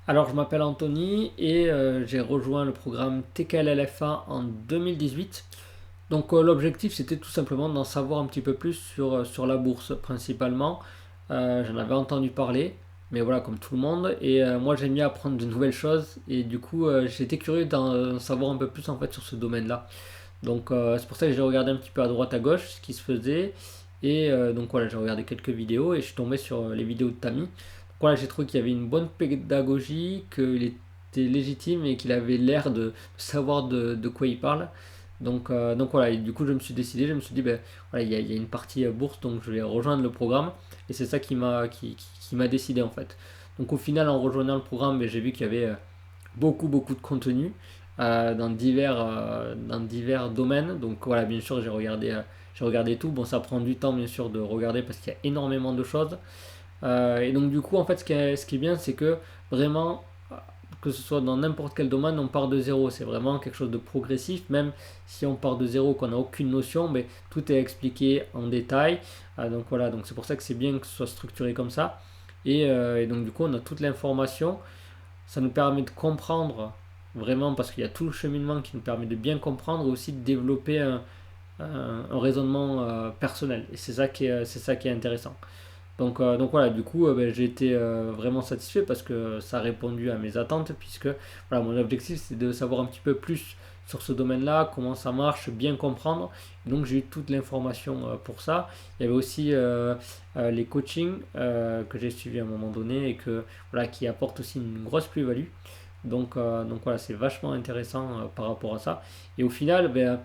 Alors, je m'appelle Anthony et j'ai rejoint le programme TKLLFA en 2018. Donc, l'objectif, c'était tout simplement d'en savoir un petit peu plus sur la bourse, principalement. J'en avais entendu parler, mais voilà, comme tout le monde. Et moi, j'aime bien apprendre de nouvelles choses. Et du coup, j'étais curieux d'en savoir un peu plus en fait sur ce domaine-là. Donc, c'est pour ça que j'ai regardé un petit peu à droite à gauche ce qui se faisait. Et donc, voilà, j'ai regardé quelques vidéos et je suis tombé sur les vidéos de Tammy. Voilà, j'ai trouvé qu'il y avait une bonne pédagogie, qu'il était légitime et qu'il avait l'air de savoir de quoi il parle. Donc voilà, et du coup je me suis décidé, je me suis dit, ben voilà, il y a une partie bourse, donc je vais rejoindre le programme. Et c'est ça qui m'a décidé en fait. Donc au final, en rejoignant le programme, ben, j'ai vu qu'il y avait beaucoup de contenu dans divers domaines. Donc voilà, bien sûr, j'ai regardé tout. Bon, ça prend du temps bien sûr de regarder parce qu'il y a énormément de choses. Et donc du coup, en fait, ce qui est bien, c'est que vraiment, que ce soit dans n'importe quel domaine, on part de zéro. C'est vraiment quelque chose de progressif. Même si on part de zéro, qu'on n'a aucune notion, mais tout est expliqué en détail. Donc voilà, donc c'est pour ça que c'est bien que ce soit structuré comme ça. Et donc du coup, on a toute l'information. Ça nous permet de comprendre vraiment, parce qu'il y a tout le cheminement qui nous permet de bien comprendre et aussi de développer un raisonnement personnel. Et c'est ça qui est intéressant. Donc voilà, du coup, ben, j'ai été vraiment satisfait parce que ça a répondu à mes attentes, puisque voilà, mon objectif c'est de savoir un petit peu plus sur ce domaine-là, comment ça marche, bien comprendre. Donc j'ai eu toute l'information pour ça. Il y avait aussi les coachings que j'ai suivis à un moment donné et voilà, qui apportent aussi une grosse plus-value. Donc voilà, c'est vachement intéressant par rapport à ça. Et au final, ben,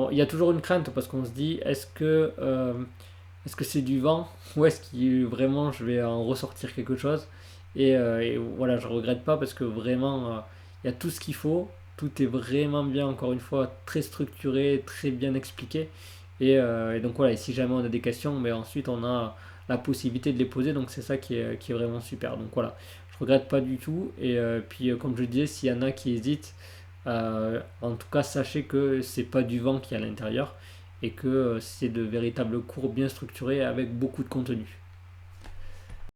il y a toujours une crainte parce qu'on se dit, est-ce que c'est du vent ou est-ce que vraiment je vais en ressortir quelque chose et voilà, je regrette pas parce que vraiment il y a tout ce qu'il faut, tout est vraiment bien, encore une fois, très structuré, très bien expliqué. Et donc voilà, et si jamais on a des questions, mais ensuite on a la possibilité de les poser, donc c'est ça qui est vraiment super. Donc voilà, je regrette pas du tout. Et puis comme je disais, s'il y en a qui hésitent, en tout cas sachez que c'est pas du vent qui est à l'intérieur et que c'est de véritables cours bien structurés avec beaucoup de contenu.